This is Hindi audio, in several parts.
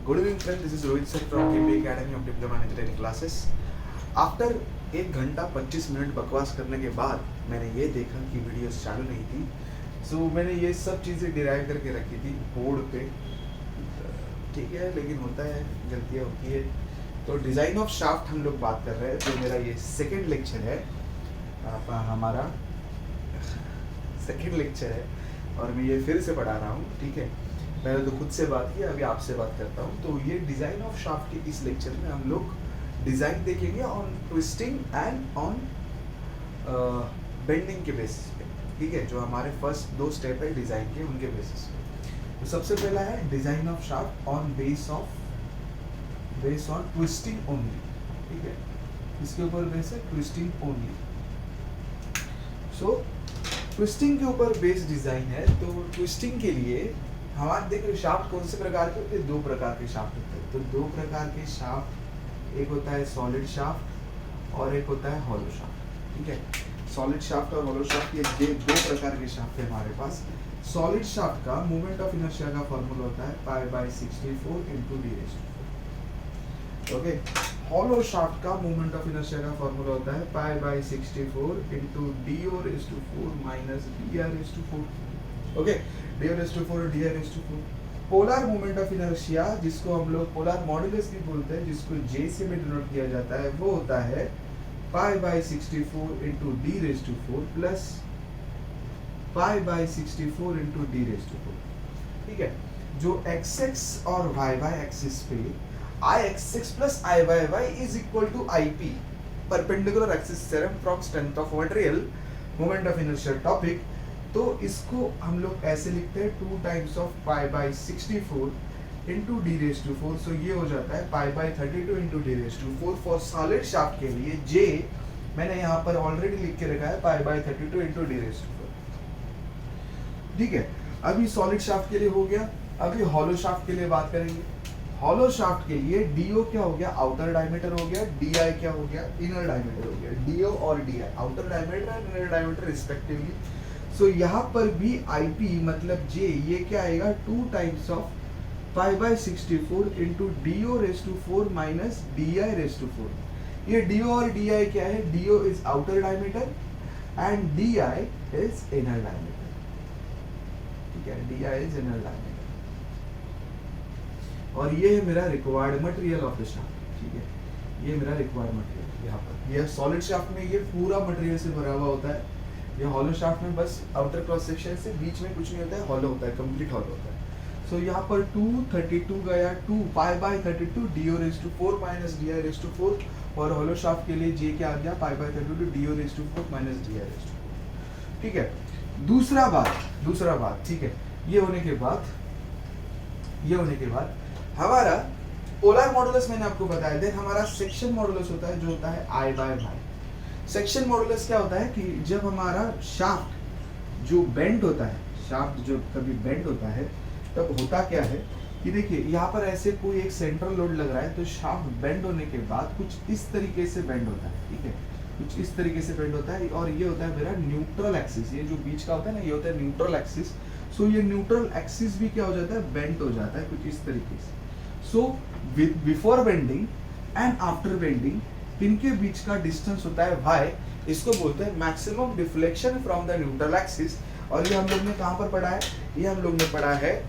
Good evening friend, this is Rohit sir from KP Academy of Diploma in Engineering Classes. After 1 घंटा 25 मिनट बकवास करने के बाद मैंने ये देखा कि वीडियोस चालू नहीं थी। सो मैंने ये सब चीज़ें डिराइव करके रखी थी बोर्ड पे। ठीक है, लेकिन होता है, गलतियाँ होती है। तो डिज़ाइन ऑफ शाफ्ट हम लोग बात कर रहे हैं। तो मेरा ये सेकेंड लेक्चर है, हमारा सेकेंड लेक्चर है और मैं ये फिर से पढ़ा रहा हूँ। ठीक है, मैंने तो खुद से बात की, अभी आपसे बात करता हूँ। तो ये डिज़ाइन ऑफ शाफ्ट के इस लेक्चर में हम लोग डिज़ाइन देखेंगे on twisting and on bending के बेसिस पे। ठीक है, जो हमारे फर्स्ट 2 स्टेप है डिज़ाइन के, उनके बेसिस पे। तो सबसे पहला है design of shaft on base on twisting only. ठीक है, इसके ऊपर बेस है ट्विस्टिंग ओनली। सो ट्विस्टिंग के ऊपर बेस डिज़ाइन है। तो ट्विस्टिंग के लिए हमारे देखिए शाफ्ट कौन से प्रकार के होते हैं? 2 प्रकार के शाफ्ट होते हैं। तो 2 प्रकार के शाफ्ट, एक होता है सॉलिड शाफ्ट और एक होता है हॉलो शाफ्ट। ठीक है, सॉलिड शाफ्ट और हॉलो शाफ्ट, ये 2 प्रकार के शाफ्ट है हमारे पास। सॉलिड शाफ्ट का मोमेंट ऑफ इनर्शिया का फॉर्मूला होता है π/64 × d⁻²। ओके, हॉलो शाफ्ट का मोमेंट ऑफ इनर्शिया का फॉर्मूला होता है π/64 × d⁻⁴ - dr⁴। Okay, d⁻⁴ dr⁴। Polar moment of inertia, जिसको हम लोग पोलर मॉडुलस भी बोलते हैं, जिसको J से भी डिनोट किया जाता है, वो होता है π/64 × d⁻⁴ प्लस π/64 × d⁻⁴। ठीक है, जो x और y एक्सिस पे Ix plus Iyy is equal to Ip, perpendicular axis theorem from strength of material moment of inertia topic. तो इसको हम लोग ऐसे लिखते हैं 2 टाइम्स ऑफ π/64 × d⁻⁴। सो ये हो जाता है π/32 × d⁻⁴। फॉर सॉलिड शाफ्ट के लिए J मैंने यहाँ पर ऑलरेडी लिख के रखा है π/32 × d⁻⁴। ठीक है, अभी सॉलिड शाफ्ट के लिए हो गया। अभी हॉलो शाफ्ट के लिए बात करेंगे। हॉलो शाफ्ट के लिए DO क्या हो गया? आउटर डायमीटर हो गया। DI क्या हो गया? इनर डायमीटर हो गया। DO और DI outer diameter and inner diameter respectively. So यहाँ पर भी IP मतलब J, ये क्या आएगा? 2 टाइम्स ऑफ π/64 × d⁻⁴ - di⁻⁴। ये DO और DI क्या है? DO is outer diameter and DI is inner diameter. ठीक है, DI इज इनर डायमीटर और ये है मेरा required material of the shaft. ठीक है, ये मेरा रिक्वायर्ड मटेरियल यहाँ पर। ये सॉलिड शाफ्ट में ये पूरा मटेरियल से भरा हुआ होता है। ये हॉलो शाफ्ट में बस आउटर क्रॉस सेक्शन से बीच में कुछ नहीं होता है, हॉलो होता है, कंप्लीट हॉलो होता है। सो यहाँ पर 232 गया, 2 π/32 d⁻⁴ - di⁻⁴। और हॉलो शाफ्ट के लिए J क्या आ गया? π/32 d⁻⁴ - di⁻⁴। ठीक है, दूसरा बात। ठीक है, ये होने के बाद हमारा पोलर मॉडुलस मैंने आपको बताया। देन हमारा सेक्शन मॉडुलस होता है, जो होता है I/y। सेक्शन मॉडुलस क्या होता है कि जब हमारा शाफ्ट जो बेंड होता है, शाफ्ट जो कभी बेंड होता है, तब होता क्या है कि देखिए यहाँ पर ऐसे कोई एक सेंट्रल लोड लग रहा है, तो शाफ्ट बेंड होने के बाद कुछ इस तरीके से बेंड होता है। ठीक है, कुछ इस तरीके से बेंड होता है और ये होता है मेरा न्यूट्रल एक्सिस। ये जो बीच का होता है ना, ये होता है न्यूट्रल एक्सिस। सो ये न्यूट्रल एक्सिस भी क्या हो जाता है? बेंड हो जाता है कुछ इस तरीके से। So before bending and after bending इनके बीच का डिस्टेंस होता है y। इसको बोलते हैं maximum deflection from the neutral axis. और ये हम लोग ने कहाँ पर पढ़ा है? ये हम लोग ने पढ़ा है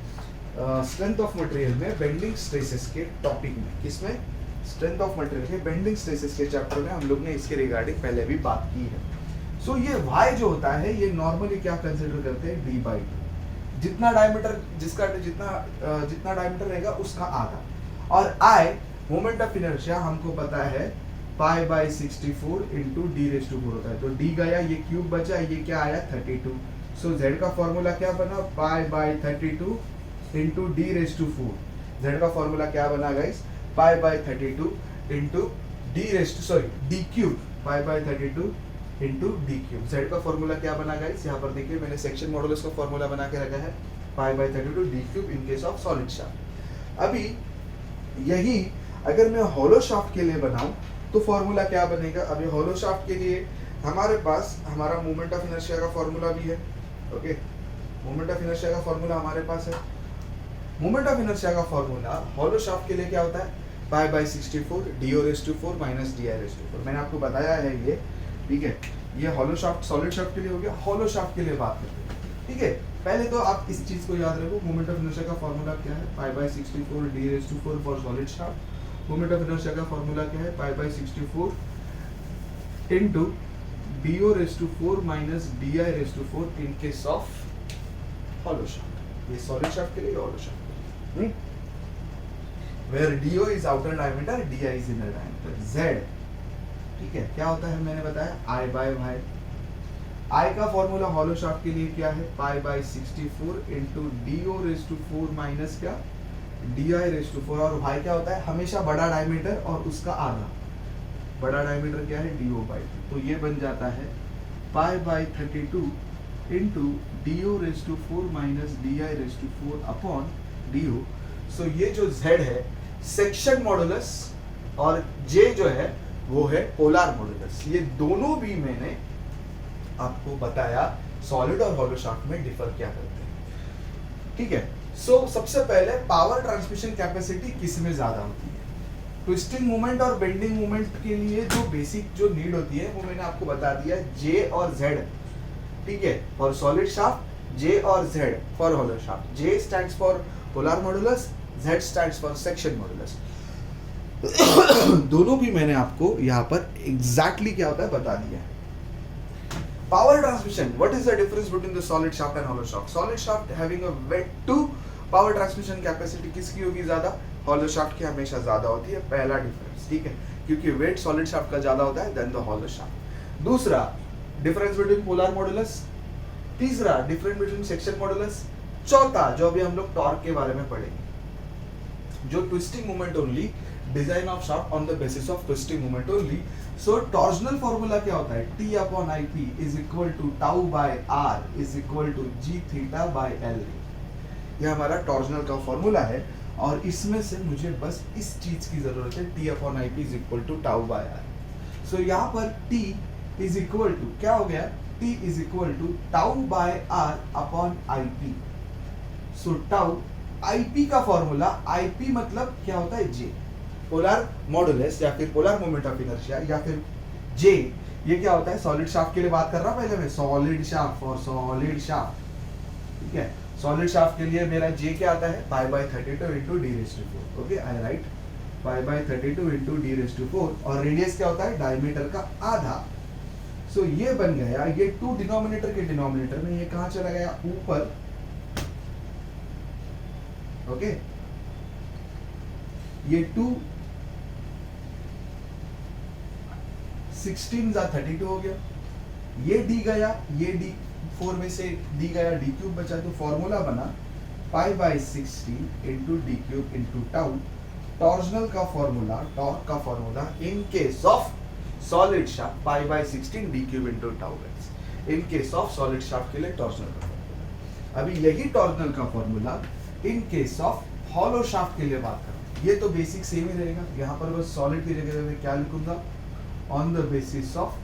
स्ट्रेंथ ऑफ मटेरियल में, बेंडिंग स्ट्रेसेस के टॉपिक में। किसमें? स्ट्रेंथ ऑफ मटेरियल के बेंडिंग स्ट्रेसेस के चैप्टर में हम लोग ने इसके रिगार्डिंग पहले भी बात की है। सो ये y जो होता है, ये नॉर्मली क्या कंसिडर करते हैं? d/2। जितना डायमीटर जितना डायमीटर रहेगा उसका आधा। और I मोमेंट ऑफ इनर्शिया हमको पता है π/64 × d⁻⁴ होता है। तो d गया, ये क्यूब बचा, ये क्या आया? 32। सो Z का फॉर्मूला क्या बना? π/32 × d⁻⁴। Z का फॉर्मूला क्या बना गाइस? π/32 × d⁻⁴ π/32 × d⁻⁴। Z का फॉर्मूला क्या बना गाइस? यहाँ पर देखिए मैंने सेक्शन मॉडुलस का फॉर्मूला बना के रखा है π/32 d³ in case of solid shaft. अभी यही अगर मैं हॉलो शाफ्ट के लिए बनाऊं तो फॉर्मूला क्या बनेगा? अभी हॉलो शाफ्ट के लिए हमारे पास हमारा मोमेंट ऑफ इनर्शिया का फॉर्मूला भी है। ओके, मोमेंट ऑफ इनर्शिया का फॉर्मूला हमारे पास है मोमेंट ऑफ इनर्शिया का फॉर्मूला हॉलो शाफ्ट के लिए क्या होता है, pi by 64 do⁴ minus di⁴ मैंने आपको बताया है ये, ठीक है। ये हॉलो शाफ्ट सॉलिड शाफ्ट के लिए हो गया। हॉलो शाफ्ट के लिए बात करते हैं, ठीक है। पहले तो आप इस चीज को याद रखो, मोमेंट ऑफ इनर्शिया का फॉर्मूला क्या है, pi by 64 d⁴ for solid shaft. Moment of inertia का फॉर्मूला क्या है, pi by 64 into do⁴ minus di⁴ in case of hollow shaft. ये सॉलिड शाफ्ट के लिए, हॉलो शाफ्ट के लिए। Where do is outer diameter, di is inner diameter, z, ठीक है। क्या होता है मैंने बताया, I by y। I का फॉर्मूला हॉलो शाफ्ट के लिए क्या है, pi by 64 into do⁴ minus क्या, di⁴ और y क्या होता है, हमेशा बड़ा डायमीटर और उसका आधा। बड़ा डायमीटर क्या है, do/2, तो ये बन जाता है pi by 32 into do⁴ minus di⁴ upon du। सो ये जो z है सेक्शन मॉडुलस और j जो है वो है पोलर मॉडुलस। ये दोनों भी मैंने आपको बताया सॉलिड और हॉलो शाफ्ट में डिफर क्या करते हैं, ठीक है। सो सबसे पहले पावर ट्रांसमिशन कैपेसिटी किस में ज्यादा होती है, ट्विस्टिंग मोमेंट और बेंडिंग मोमेंट के लिए जो बेसिक जो नीड होती है वो मैंने आपको बता दिया, j और z, ठीक है। फॉर सॉलिड शाफ्ट j और z, for hollow shaft j stands for polar modulus, Z stands for section modulus. दोनों भी मैंने आपको यहाँ पर एग्जैक्टली क्या होता है बता दिया है। Power transmission, what is the difference between the solid shaft and hollow shaft. Solid shaft having a weight to power transmission capacity किसकी होगी ज्यादा, हॉलो शाफ्ट की हमेशा ज्यादा होती है, पहला डिफरेंस, ठीक है, क्योंकि वेट सॉलिड शाफ्ट का ज्यादा होता है देन द हॉलो शाफ्ट। दूसरा डिफरेंस बिटवीन पोलर मॉडुलस, तीसरा डिफरेंस बिटवीन सेक्शन मॉडुलस, चौथा जो अभी हम लोग टॉर्क के बारे में पढ़ेंगे, जो twisting moment only, design of shaft on the basis of twisting moment only. So torsional formula क्या होता है, T upon IP is equal to tau by R is equal to G theta by L। ये हमारा टॉर्जनल का फॉर्मूला है और इसमें से मुझे बस इस चीज की जरूरत है, T upon IP is equal to tau by R। So यहाँ पर T इज इक्वल टू क्या हो गया, T is equal to tau by R upon IP। So tau IP का फॉर्मूला, IP मतलब क्या होता है, J, पोलर मॉडुलस या फिर पोलर मोमेंट ऑफ इनर्शिया या फिर J, ये क्या होता है, सॉलिड शाफ्ट के लिए बात कर रहा पहले मैं, सॉलिड शाफ्ट और सॉलिड शाफ्ट, ठीक है। सॉलिड शाफ्ट के लिए मेरा J क्या आता है, pi by 32 into d⁴, okay, I right pi by 32 into d⁴, और रेडियस क्या होता है, डायमीटर का आधा। सो ये बन गया, ये 2 डिनोमिनेटर के डिनोमिनेटर में, ये कहाँ चला गया, ऊपर, ओके। ये 2 16 जा 32 हो गया, ये d गया, ये d4 में से d गया, d³ बचा, तो फॉर्मूला बना pi by 60 into d³ into tau. Torsional का फॉर्मूला, टॉर्क का formula in case of solid shaft pi by 16 d³ into tau, in case of solid shaft के लिए टॉर्जनल का फॉर्मूला। अभी यही टॉर्जनल का formula in case of hollow shaft के लिए बात करें, ये तो बेसिक सेम ही रहेगा। यहाँ पर बस सॉलिड की जगह मैं क्या लिखूंगा, on the basis of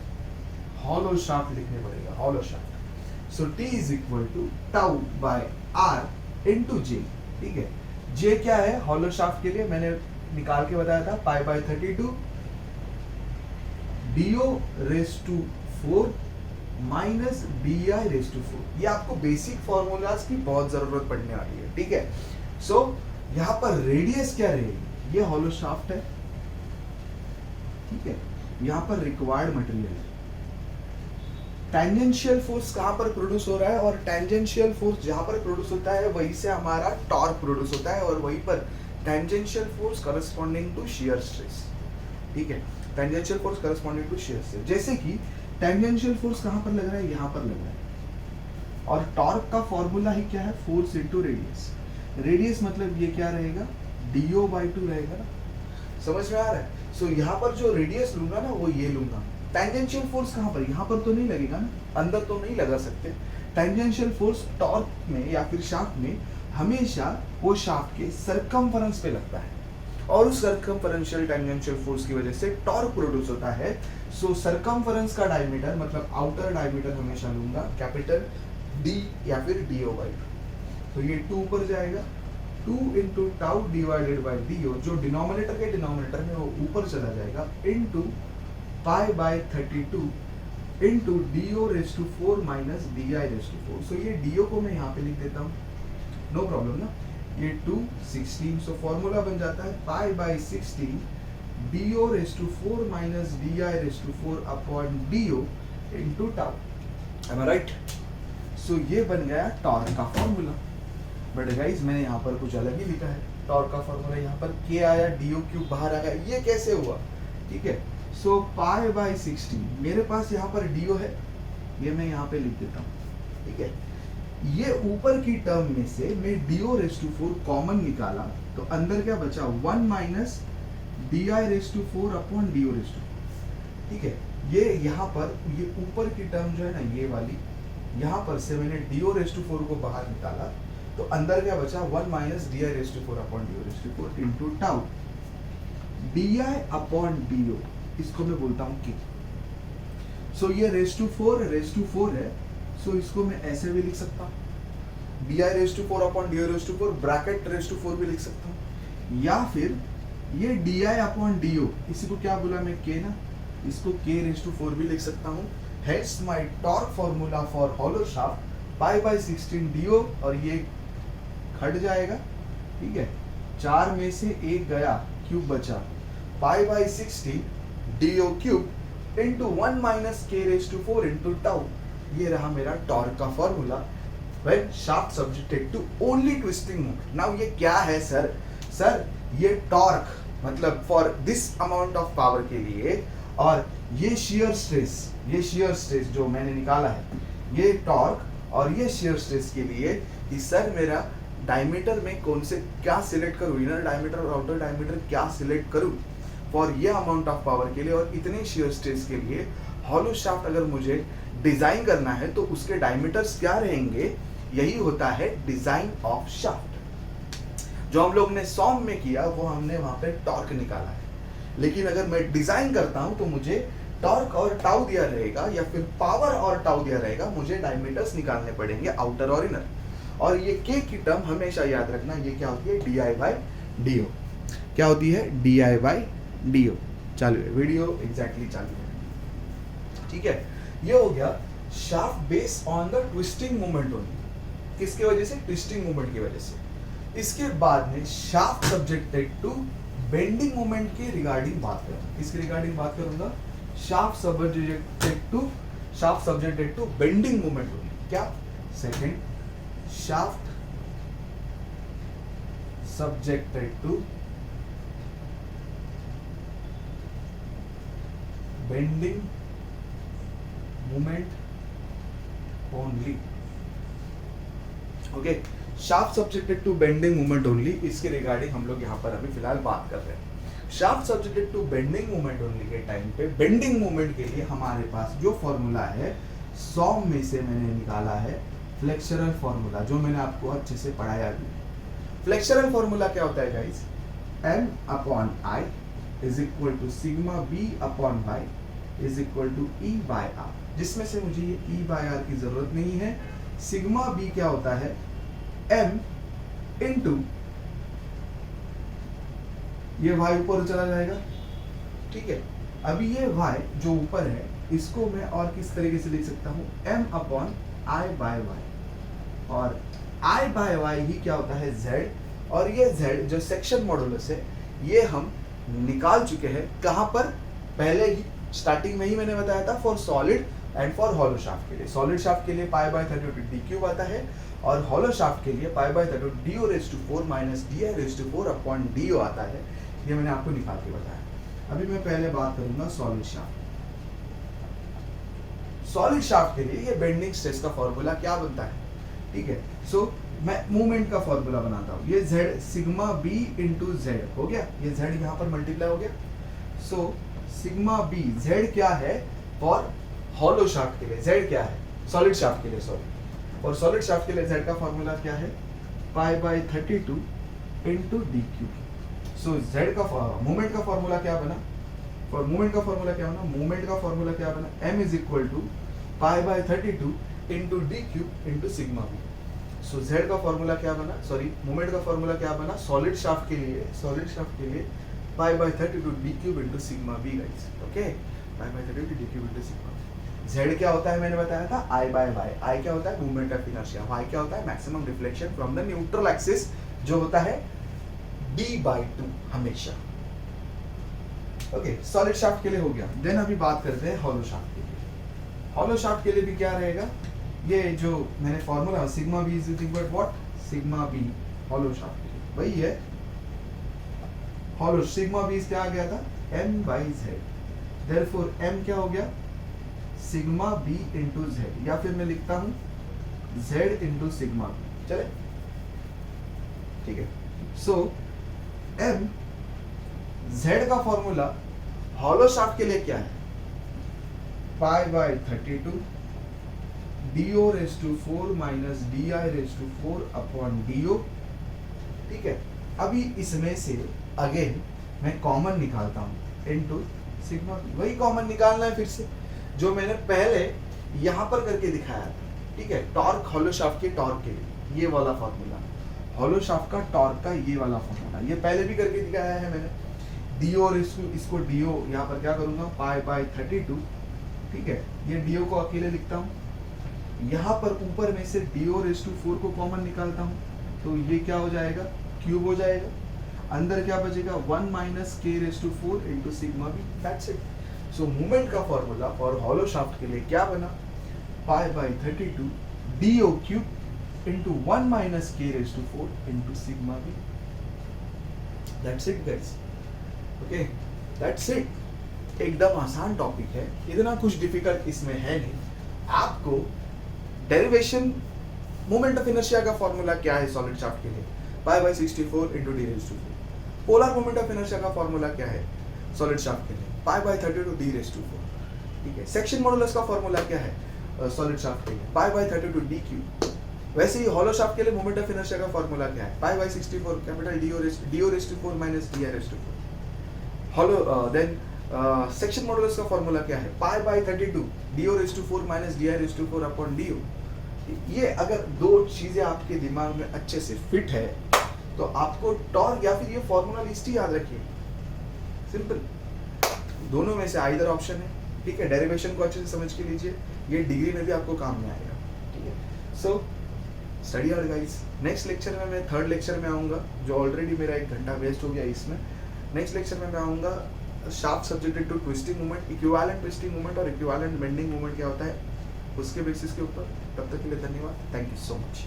hollow shaft लिखने पड़ेगा, hollow shaft. So T is equal to tau by R into J, ठीक है। J क्या है हॉलो शाफ्ट के लिए, मैंने निकाल के बताया था, पाई बाई 32 do⁴ माइनस di⁴। ये आपको बेसिक फॉर्मूलाज की बहुत जरूरत पड़ने वाली है, ठीक है। सो यहाँ पर रेडियस क्या रहेगी, ये हॉलो शाफ्ट है, ठीक है। यहाँ पर रिक्वायर्ड मटेरियल है, टेंजेंशियल फोर्स कहाँ पर प्रोड्यूस हो रहा है, और टेंजेंशियल फोर्स जहाँ पर प्रोड्यूस होता है वहीं से हमारा टॉर्क प्रोड्यूस होता है, और वहीं पर tangential force corresponding to shear stress, ठीक है। Tangential force corresponding to shear stress, जैसे कि टेंजेंशियल फोर्स कहाँ पर लग रहा है, यहाँ पर लग रहा है, और टॉर्क का फॉर्मूला ही क्या है, फोर्स इनटू रेडियस। रेडियस मतलब ये क्या रहेगा, do/2 रहेगा ना, समझ में आ रहा है। सो यहाँ पर जो रेडियस लूंगा ना वो ये लूंगा। टेंजेंशियल फोर्स कहाँ पर, यहाँ पर तो नहीं लगेगा ना, अंदर तो नहीं लगा सकते। टेंजेंशियल फोर्स टॉर्क में या फिर शाफ्ट में हमेशा वो शाफ्ट के सरकमफेरेंस पे लगता है, और उस सरकमफेरेंशियल टेंजेंशियल फोर्स की वजह से टॉर्क प्रोड्यूस होता है। सो सरकमफेरेंस का डायमीटर मतलब आउटर डायमीटर हमेशा लूंगा कैपिटल D या फिर do/2, तो ये 2 ऊपर जाएगा 2 into tau divided by D O, जो डिनोमिनेटर के डिनोमिनेटर में वो ऊपर चला जाएगा, into pi by 32 into D O raise to 4 minus D I raise to 4। So ये डी ओ को मैं यहाँ पे लिख देता हूँ, नो प्रॉब्लम ना। ये 216, सो फॉर्मूला बन जाता है pi by 16 D O raise to 4 minus D I raise to 4 upon D O into tau. Am I right? So ये बन गया टॉर्क का फॉर्मूला। बट गाइस मैंने यहाँ पर कुछ अलग ही लिखा है। टॉर्क का फॉर्मूला यहाँ पर के आया, डी ओ क्यूब बाहर आ गया, ये कैसे हुआ? ठीक है, सो पाई बाई 16, मेरे पास यहाँ पर डी ओ है, ये मैं यहाँ पे लिख देता हूँ। ठीक है, ये ऊपर की टर्म में से मैं D O raise to 4 common निकाला, तो अंदर क्या बचा? 1 minus D I raise to 4 upon D O raise to 4। ठीक है, ये यहाँ पर ये ऊपर की टर्म जो है ना, ये वाली, यहाँ पर से मैंने डी ओ रेस टू 4 को बाहर निकाला, तो अंदर क्या बचा? 1 minus D I raise to 4 upon D O raise to 4 into tau. D I upon D O, इसको मैं बोलता हूँ के। सो ये रेस टू 4 है, सो इसको मैं ऐसे भी लिख सकता हूँ, D I raise to 4 upon D O raise to 4 bracket raise to 4 भी लिख सकता हूँ, या फिर ये D I upon D O, इसी को क्या बोला मैं? के ना, इसको के रेस टू 4 भी लिख सकता हूँ। Hence my torque formula for hollow shaft pi by 16 D O, और ये हट जाएगा। ठीक है, 4 में से 1 गया, क्यूब बचा, pi by 16 D O cube into 1 minus K raise to 4 into tau. ये रहा मेरा टॉर्क का formula when shaft subjected to only twisting moment. Now ये क्या है सर? सर ये टॉर्क मतलब for this amount of power के लिए, और ये शियर स्ट्रेस जो मैंने निकाला है, ये टॉर्क और ये शियर स्ट्रेस के लिए कि सर मेरा डायमीटर में कौन से क्या सिलेक्ट करूं, इनर डायमीटर और आउटर डायमीटर क्या सिलेक्ट करूं फॉर ये अमाउंट ऑफ पावर के लिए और इतने शियर स्ट्रेस के लिए। हॉलो शाफ्ट अगर मुझे डिजाइन करना है तो उसके डायमीटर्स क्या रहेंगे, यही होता है डिजाइन ऑफ शाफ्ट। जो हम लोग ने सॉम में किया वो हमने वहां पे टॉर्क निकाला है, लेकिन अगर मैं डिजाइन करता हूं तो मुझे टॉर्क और टाउ दिया रहेगा या फिर पावर और टाउ दिया रहेगा, मुझे डायमीटर्स निकालने पड़ेंगे आउटर और इनर। और ये के की टर्म हमेशा याद रखना, ये क्या होती है? D I by D O. क्या होती है? D I by D O. चालू है वीडियो, एग्जैक्टली चालू है। ठीक है, ये हो गया shaft base on the twisting moment only. किसके वजह से? ट्विस्टिंग मोमेंट की वजह से। इसके बाद में shaft subjected to bending moment के रिगार्डिंग बात करूंगा। किसके रिगार्डिंग बात करूंगा? Shaft subjected to bending moment only. क्या? Second, shaft subjected to bending moment only. Okay, shaft subjected to bending moment only, इसके रिगार्डिंग हम लोग यहाँ पर अभी फिलहाल बात कर रहे हैं। Shaft subjected to bending moment only के टाइम पे बेंडिंग मोमेंट के लिए हमारे पास जो फॉर्मूला है, सॉम में से मैंने निकाला है फ्लेक्सरल फॉर्मूला, जो मैंने आपको अच्छे से पढ़ाया भी। फ्लेक्सरल फॉर्मूला क्या होता है guys? m upon i is equal to sigma b upon y is equal to e by r, जिसमें से मुझे ये e बाय r की जरूरत नहीं है। सिग्मा b क्या होता है? m इंटू ये y ऊपर चला जाएगा। ठीक है, अभी ये y जो ऊपर है इसको मैं और किस तरीके से लिख सकता हूँ? m upon i by y, और i बाय y ही क्या होता है? z। और ये z जो सेक्शन मॉडुलस है ये हम निकाल चुके हैं। कहाँ पर? पहले ही स्टार्टिंग में ही मैंने बताया था for solid and for hollow shaft के लिए। सॉलिड शाफ्ट के लिए पाई बाय 32 डी क्यूब आता है, और हॉलो शाफ्ट के लिए pi by 32 D O raise to 4 minus D I raise to 4 upon D O आता है। ये मैंने आपको निकाल के बताया। अभी मैं पहले बात करूंगा सॉलिड शाफ्ट। सॉलिड शाफ्ट के लिए ये बेंडिंग स्ट्रेस का फॉर्मूला क्या बनता है? ठीक है, सो मैं मूवमेंट का फॉर्मूला बनाता हूँ। ये z sigma b into z हो गया, ये z यहाँ पर मल्टीप्लाई हो गया। सो सिग्मा b, z क्या है फॉर हॉलो शाफ्ट के लिए? z क्या है? सॉलिड शाफ्ट के लिए, सॉरी, और सॉलिड शाफ्ट के लिए z का फॉर्मूला क्या है? Pi by 32 into D cube. So z का मूवमेंट का फॉर्मूला क्या बना? फॉर मूवमेंट का फॉर्मूला क्या बना? मूवमेंट का फॉर्मूला क्या बना? m is equal to pi by 32 into D cube into sigma b। So z का फॉर्मूला क्या बना, सॉरी मोमेंट का फॉर्मूला क्या बना सॉलिड शाफ्ट के लिए pi by 32 d cube into sigma b guys, okay, pi by 32 d cube into sigma b। z क्या होता है मैंने बताया था I बाय y, I क्या होता है मोमेंट ऑफ इनर्शिया, y क्या होता है maximum reflection from the neutral axis जो होता है d/2 हमेशा, ओके। सॉलिड शाफ्ट के लिए हो गया। देन अभी बात करते हैं हॉलो शाफ्ट के लिए। हॉलो शाफ्ट के लिए भी क्या रहेगा, ये जो मैंने formula sigma b is nothing but what, sigma b hollow shaft के लिए वही है। हॉलो सिग्मा बी क्या आ गया था m by z, therefore m क्या हो गया सिग्मा b इंटू z, या फिर मैं लिखता हूं z इंटू सिग्मा b, चले ठीक है। सो m z का फॉर्मूला हॉलो शाफ्ट के लिए क्या है, pi by 32 do raise to 4 minus di raise to 4 upon do, ठीक है। अभी इसमें से अगेन मैं कॉमन निकालता हूं इनटू सिग्मा बी, वही कॉमन निकालना है फिर से जो मैंने पहले यहां पर करके दिखाया था, ठीक है। टॉर्क हॉलो शाफ्ट के टॉर्क के लिए ये वाला फॉर्मूला, हॉलो शाफ्ट का टॉर्क का ये वाला फॉर्मूला, ये पहले भी करके दिखाया है मैंने। do इसको do यहाँ पर क्या करूंगा पाई बाय 32, ठीक है। ये do को अकेले लिखता हूँ, यहाँ पर ऊपर में से do रेज टू 4 को कॉमन निकालता हूँ, तो ये क्या हो जाएगा क्यूब हो जाएगा, अंदर क्या बचेगा 1 minus k raise to 4 into sigma b, that's it. So movement का फॉर्मूला फॉर हॉलो शाफ्ट के लिए क्या बना, pi by 32 do cube into 1 minus k raise to 4 into sigma b, that's it guys, okay, that's it. एकदम आसान टॉपिक है, इतना कुछ डिफिकल्ट इसमें है नहीं। आपको डेरिवेशन मोमेंट ऑफ इनर्शिया का फॉर्मूला क्या है सॉलिड शाफ्ट के लिए, pi by 64 into d raise to 4। Polar moment of inertia का फॉर्मूला क्या है सॉलिड शाफ्ट के लिए, pi by 32 d raise to 4, ठीक है। सेक्शन मॉडुलस का फॉर्मूला क्या है सॉलिड शाफ्ट के लिए, पाई बाय 32 डी क्यूब। वैसे ही हॉलो शाफ्ट के लिए मोमेंट ऑफ इनर्शिया का फॉर्मूला क्या है, pi by 64 capital d raise to 4 minus d raise to 4। Hollow then section modulus का फॉर्मूला क्या है, pi by 32 d raise to 4 minus d raise to 4 upon d. ये अगर दो चीजें आपके दिमाग में अच्छे से फिट है तो आपको टॉर्क या फिर ये फॉर्मूला लिस्ट ही याद रखिए, सिंपल, दोनों में से आइदर ऑप्शन है, ठीक है। डेरिवेशन को अच्छे से समझ के लीजिए, ये डिग्री में भी आपको काम में आएगा, ठीक है। So study hard guys. Next lecture में मैं थर्ड लेक्चर में आऊँगा, जो ऑलरेडी मेरा 1 घंटा वेस्ट हो गया इसमें। नेक्स्ट लेक्चर में मैं आऊँगा shaft subjected to twisting movement, equivalent twisting movement और इक्विवेलेंट बेंडिंग मूवमेंट क्या होता है उसके बेसिस के ऊपर। तब तक के लिए धन्यवाद, थैंक यू सो मच।